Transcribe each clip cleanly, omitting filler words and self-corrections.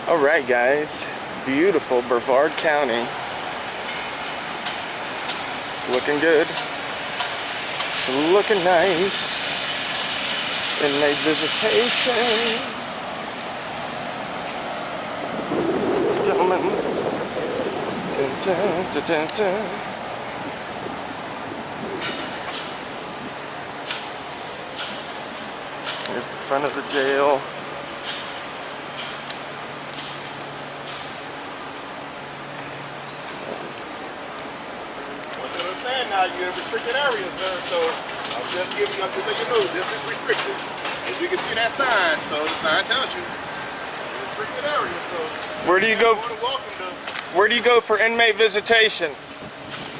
All right, guys. Beautiful Broward County. It's looking good. It's looking nice. Inmate visitation. Gentlemen. Dun, dun, dun, dun, dun. Here's the front of the jail. Now you're in a restricted area, sir, so I'm just giving you up to let you know this is restricted. As you can see that sign, so the sign tells you restricted area, so where do you go? Where do you go for inmate visitation?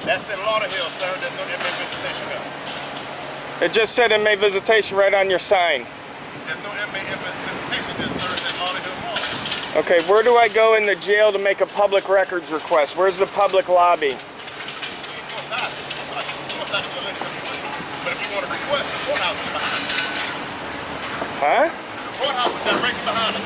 That's in Lauderdale, sir. There's no inmate visitation there. It just said inmate visitation right on your sign. There's no inmate visitation there, sir. It's at Lauderdale Mall. Okay, where do I go in the jail to make a public records request? Where's the public lobby? But if you want to request, the courthouse is behind us. Huh? The courthouse is directly behind us.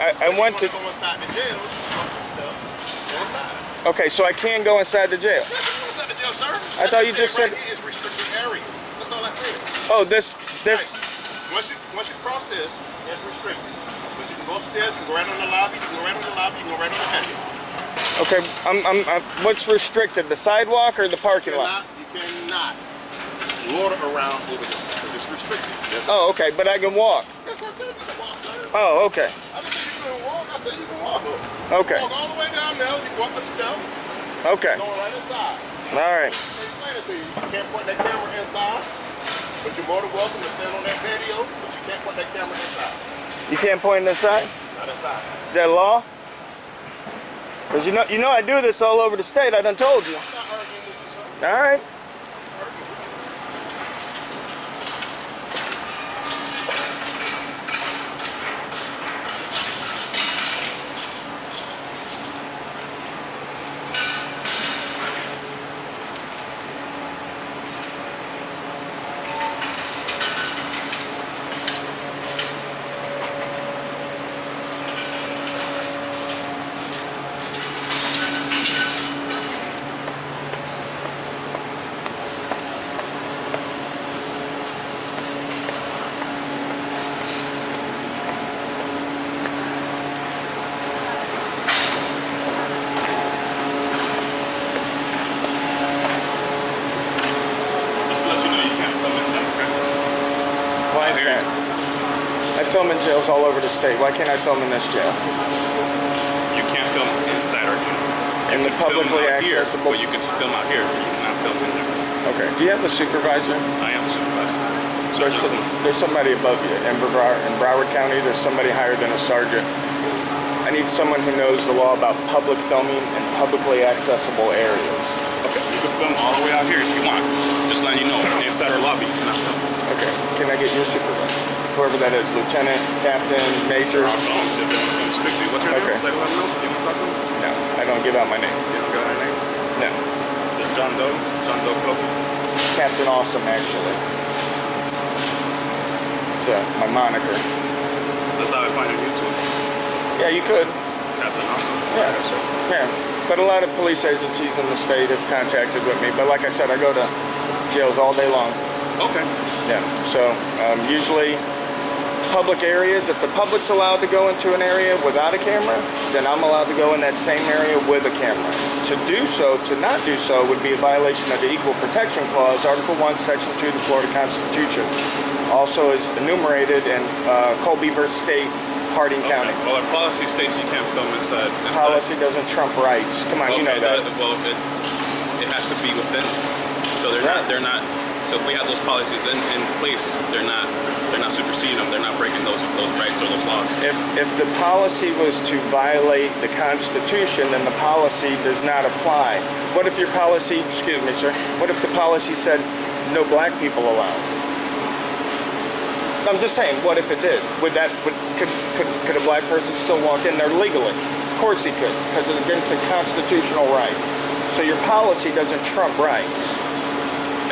I want to go inside the jail. Go inside. Okay, so I can go inside the jail. Yes, you can go inside the jail, sir. I thought you just said here is restricted area. That's all I said. Oh, this. Right. Once you cross this, it's restricted. But you can go upstairs. You can go right on the lobby. You can go right on the lobby. You can go right on the patio. Okay, what's restricted, the sidewalk or the parking lot? You cannot loiter around over there because it's restricted. Oh, okay, but I can walk. Yes, I said you can walk, sir. Oh, okay. I didn't say you couldn't walk. I said you can walk. Okay. You walk all the way down there. You walk up the steps. Okay. Going right inside. All right. Let me explain it to you. You can't point that camera inside, but you're more than welcome to stand on that patio, but you can't point that camera inside. You can't point it inside? Not inside. Is that law? Because you know I do this all over the state. I done told you. I'm not arguing with you, sir. All right. I film in jails all over the state. Why can't I film in this jail? You can't film inside our jail. In the publicly accessible. But you can film out here. You cannot film in there. Okay. Do you have a supervisor? I am a supervisor. So there's somebody above you. In Broward County, there's somebody higher than a sergeant. I need someone who knows the law about public filming in publicly accessible areas. Okay. You can film all the way out here if you want. Just letting you know, inside our lobby, you cannot film. Okay. Can I get your supervisor? Whoever that is, lieutenant, captain, major. What's your name? Okay. Let them know. You want to talk to them? No, I don't give out my name. You don't give out your name? No. The John Doe Club? Captain Awesome, actually. It's my moniker. That's how I find on YouTube. Yeah, you could. Captain Awesome. Yeah. But a lot of police agencies in the state have contacted with me. But like I said, I go to jails all day long. Okay. Yeah, so usually public areas, if the public's allowed to go into an area without a camera, then I'm allowed to go in that same area with a camera. To do so, to not do so, would be a violation of the Equal Protection Clause, Article 1, Section 2 of the Florida Constitution. Also is enumerated in Colby v. State, Harding County. Well, our policy states you can't film inside. Policy doesn't trump rights. Come on, you know that. Well, it has to be within. So they're not. So if we have those policies in place, they're not superseding them. They're not breaking those rights or those laws. If the policy was to violate the Constitution, then the policy does not apply. What if your policy, excuse me, sir, what if the policy said no black people allowed? I'm just saying, what if it did? Could a black person still walk in there legally? Of course he could, because it's against a constitutional right. So your policy doesn't trump rights.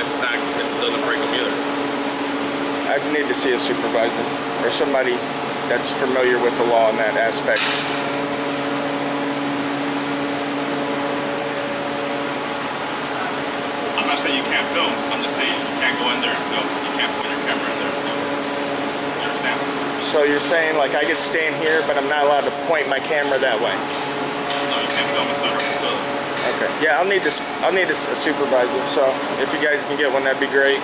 It doesn't break them either. I need to see a supervisor or somebody that's familiar with the law in that aspect. I'm not saying you can't film. I'm just saying you can't go in there and film. You can't put your camera in there and film. You understand? So you're saying like I could stand here, but I'm not allowed to point my camera that way? No, you can't film inside our facility. Okay. Yeah, I'll need this. I'll need a supervisor. So if you guys can get one, that'd be great.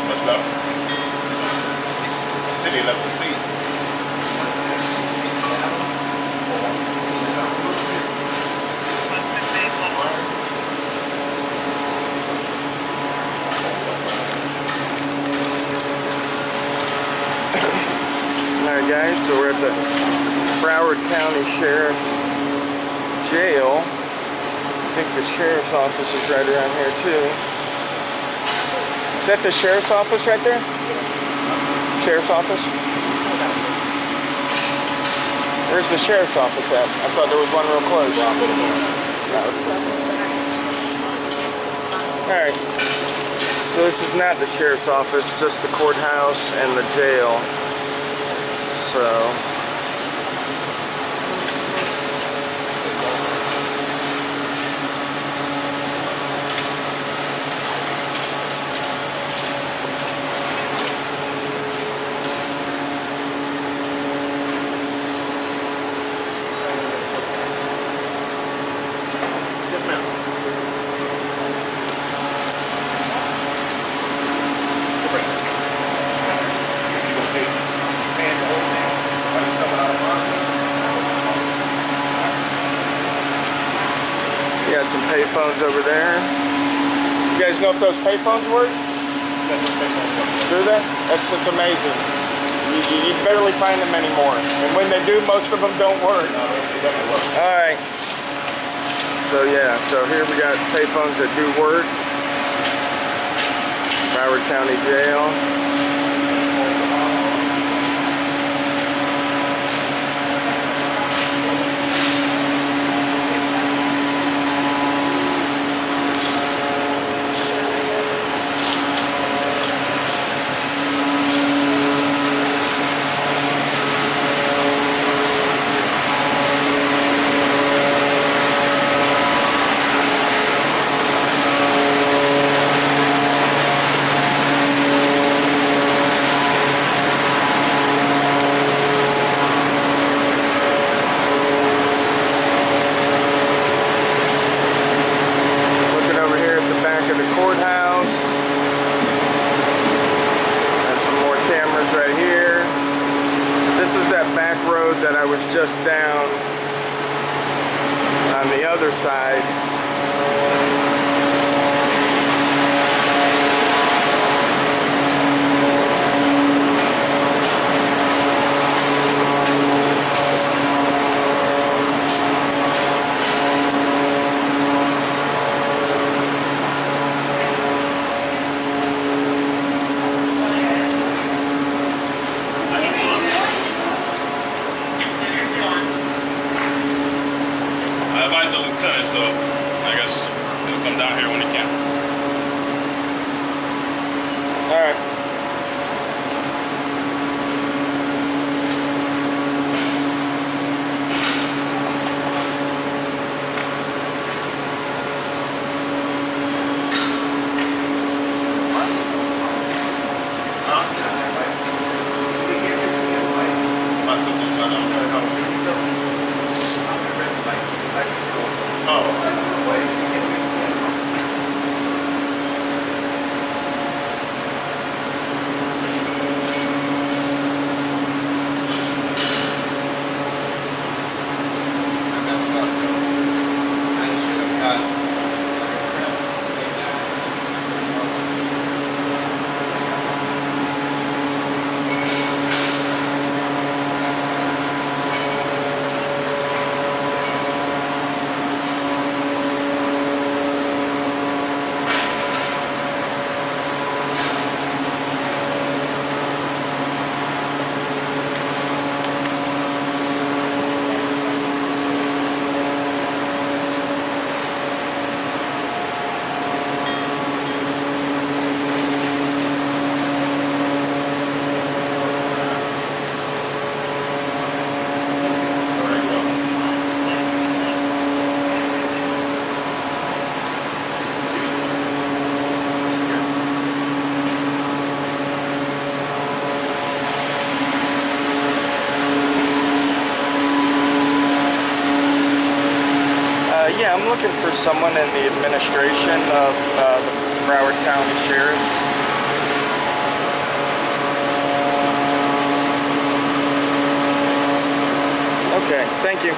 Much love. The city left the seat. Alright guys, so we're at the Broward County Sheriff's Jail. I think the Sheriff's office is right around here too. Is that the Sheriff's office right there? Sheriff's office? Where's the Sheriff's office at? I thought there was one real close. Alright. So this is not the Sheriff's office, just the courthouse and the jail. So Yes, ma'am. you got some payphones over there. You guys know if those payphones work? Do they? It's amazing. You barely find them anymore. And when they do, most of them don't work. Alright. So yeah, so here we got payphones that do work. Broward County Jail. Courthouse. There's some more cameras right here. This is that back road that I was just down on the other side. I advise the lieutenant, so looking for someone in the administration of the Broward County Sheriff's. Okay, thank you.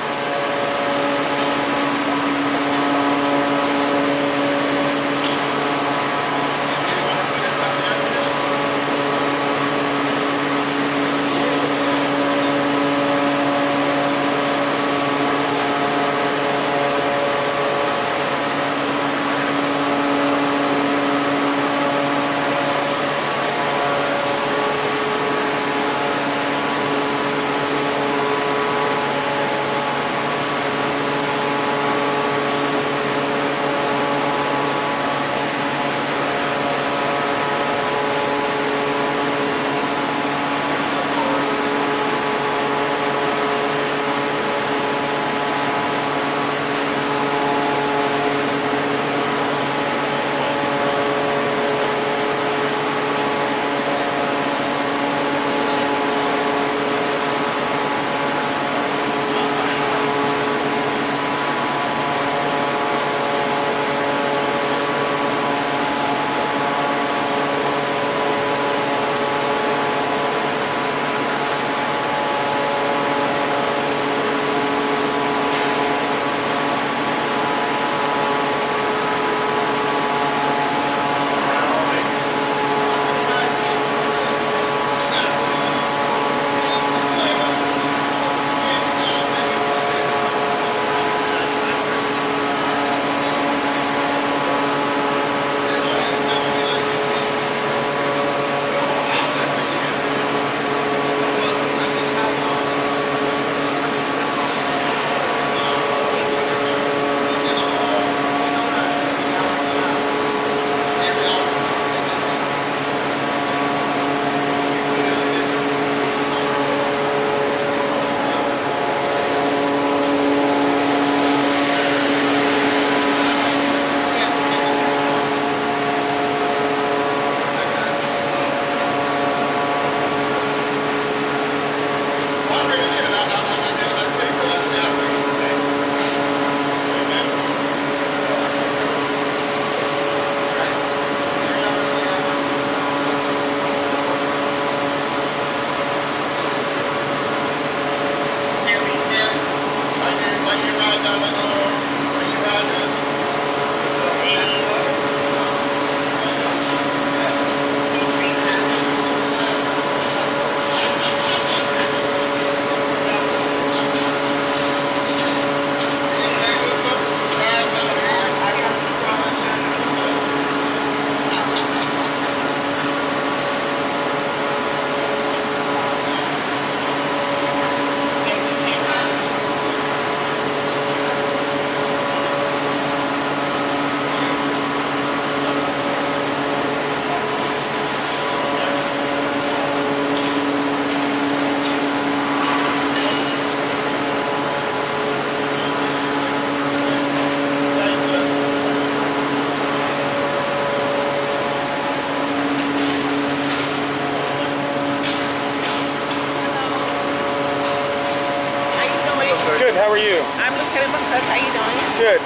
Good, how are you? I'm Lieutenant McCook. How you doing? Good.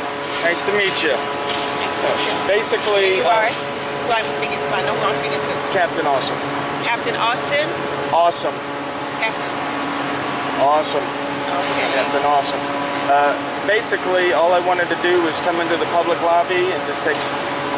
Nice to meet you. Nice to meet you. Basically, You are? Who I'm speaking to? I know who I'm speaking to. Captain Awesome. Captain Austin? Awesome. Captain. Awesome. Okay. Captain Awesome. Basically, all I wanted to do was come into the public lobby and just take a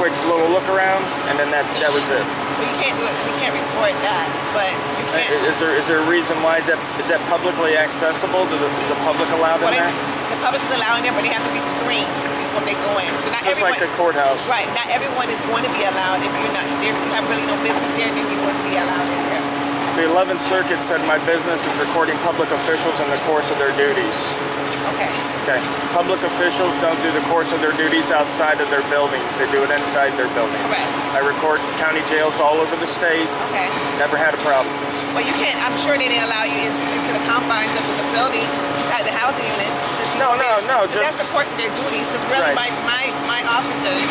quick little look around, and then that was it. Well, you can't do it. We can't record that, but you can. Is there a reason why? Is that publicly accessible? Is the public allowed in there? The public is allowed in there, but they have to be screened before they go in. So not Just everyone. like the courthouse. Right. Not everyone is going to be allowed. If you're not, you have really no business there, then you wouldn't be allowed in there. The 11th Circuit said my business is recording public officials in the course of their duties. Okay. Okay. Public officials don't do the course of their duties outside of their buildings. They do it inside their buildings. Correct. I record county jails all over the state. Okay. Never had a problem. Well, you can't. I'm sure they didn't allow you into the confines of the facility inside the housing units. No. That's the course of their duties. Because really, Right. my officers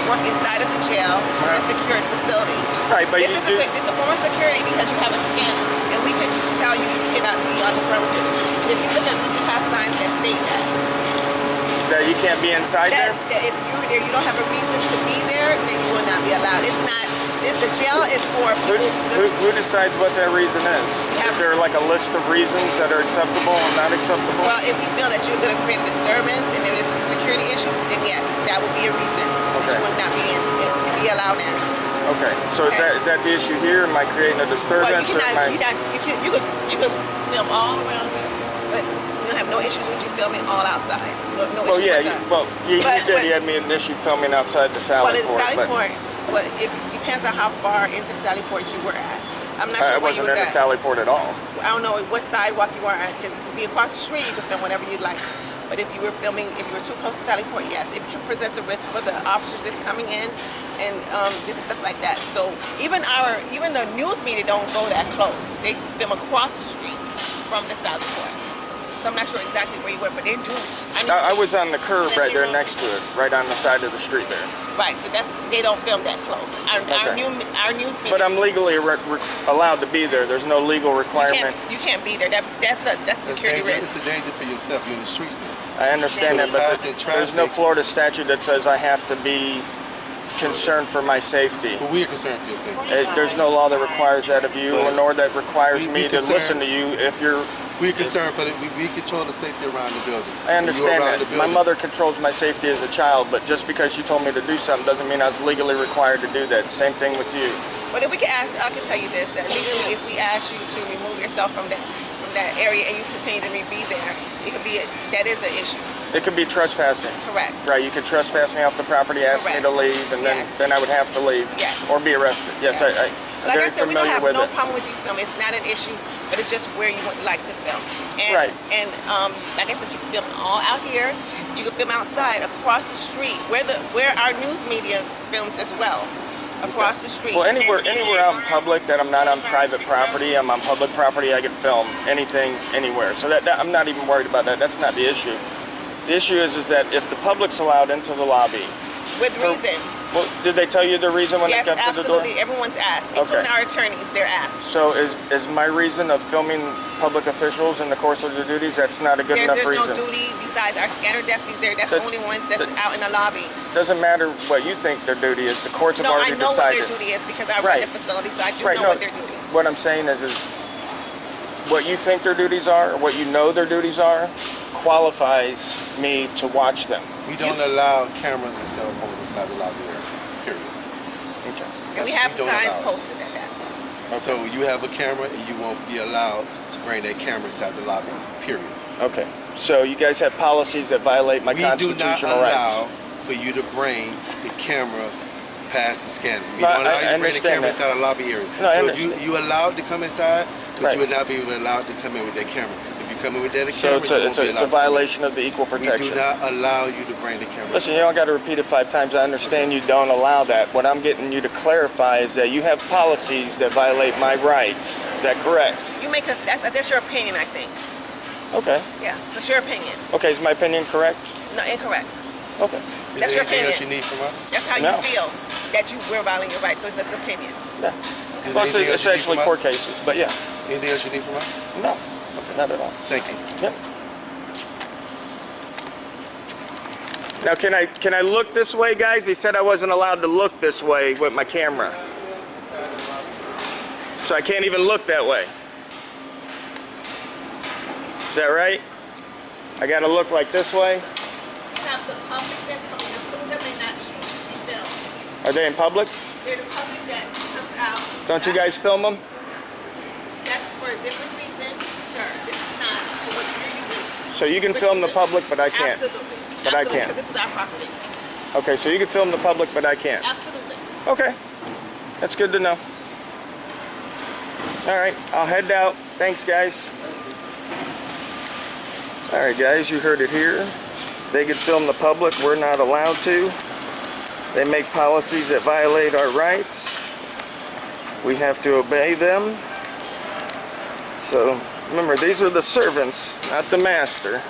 work inside of the jail in a secured facility. Right, but it's a form of security because you have a scanner, and we can tell you cannot be on the premises. And if you look at, we do have signs that state that. That you can't be inside there? That if you're there, you don't have a reason to be there, then you will not be allowed. It's not, the jail is for people. Who decides what that reason is? Is there like a list of reasons that are acceptable and not acceptable? Well, if you feel that you're going to create a disturbance and there's a security issue, then yes, that would be a reason that you would not be allowed in. Okay, so is that the issue here? Am I creating a disturbance? Well, you could film all around here, but you don't have no issues with you filming all outside. No Well, issues yeah, outside. you did. You had me an issue filming outside the Sally Well, Port. Sally Port, well, it depends on how far into Sally Port you were at. I'm not sure I where you wasn't was in the at. Sally Port at all. I don't know what sidewalk you were at, because if you be across the street, you can film whatever you'd like. But if you were filming, if you were too close to Sally Port, yes, it presents a risk for the officers that's coming in and different stuff like that. So even the news media don't go that close. They film across the street from the Sally Port. So I'm not sure exactly where you were, but they do. I was on the curb right there next to it, right on the side of the street there. Right, so they don't film that close. Our news media. But I'm legally allowed to be there. There's no legal requirement. You can't be there. That's a security risk. It's a danger for yourself. You're in the streets now. I understand that, but passing there's no traffic. Florida statute that says I have to be concerned for my safety. But we are concerned for your safety. There's no law that requires that of you, But nor that requires we me to concerned- listen to you if you're... We're concerned for we control the safety around the building. I understand When you're around that. the My building, mother controls my safety as a child, but just because you told me to do something doesn't mean I was legally required to do that. Same thing with you. But if we could ask, I can tell you this, that legally, if we ask you to remove yourself from that area and you continue to be there, it could be that is an issue. It could be trespassing. Correct. Right, you could trespass me off the property, ask me to leave, and then I would have to leave. Yes. Or be arrested. Yes, I'm Like very I said, we don't familiar have with no it. problem with you filming. It's not an issue, but it's just where you would like to film. And, Right. And like I said, you can film all out here. You can film outside, across the street, where our news media films as well. Across the street. Well, anywhere out in public that I'm not on private property, I'm on public property, I can film anything, anywhere. So that I'm not even worried about that. That's not the issue. The issue is that if the public's allowed into the lobby. With reason. Well, did they tell you the reason when Yes, they got to the door? absolutely. Everyone's asked, including our attorneys. They're asked. So is my reason of filming public officials in the course of their duties, that's not a good enough There's reason? no duty besides our scanner deputies there. That's the only ones that's out in the lobby. Doesn't matter what you think their duty is. The courts have No, I already know what decided. their duty is because I run the facility, so I do know what their duty is. What I'm saying is what you think their duties are, or what you know their duties are, qualifies me to watch them. we don't allow cameras and cell phones inside the lobby area. Period. Okay. And we have signs posted at that. Okay. So you have a camera and you won't be allowed to bring that camera inside the lobby. Period. Okay. So you guys have policies that violate my We do not constitutional rights. allow for you to bring the camera past the scanner. We No, don't allow I you to bring the understand camera that. inside the lobby area. No, I so understand. you allowed to come inside, but Right. you would not be allowed to come in with that camera. If you come in with that So camera, you won't be it's allowed a violation of the equal to come in. protection. We do not allow you to bring the camera Listen, you inside. don't got to repeat it 5 times. I understand you don't allow that. What I'm getting you to clarify is that you have policies that violate my rights. Is that correct? You make us, that's your opinion, I think. Okay. Yes, that's your opinion. Okay, is my opinion correct? No, incorrect. Okay. Is That's there your anything else opinion. you need from us? That's how No. you feel that we're violating your rights, so it's just an opinion. Yeah. Is Well, there anything else it's you need actually from court us? cases, but yeah. Anything else you need from us? No. Not at all. Thank you. Yep. Now, can I look this way, guys? He said I wasn't allowed to look this way with my camera. So I can't even look that way. Is that right? I got to look like this way? You have the public that's coming up, some of them may not choose to be filmed. Are they in public? They're the public that comes out. Don't you guys film them? That's for a different reason, sir. This is not for what you're using. So you can film the public, but I can't. Absolutely. But I Absolutely, can't. because this is our property. Okay, so you can film the public, but I can't. Absolutely. Okay. That's good to know. All right, I'll head out. Thanks, guys. All right, guys, you heard it here. They could film the public. We're not allowed to. They make policies that violate our rights. We have to obey them. So remember, these are the servants, not the master.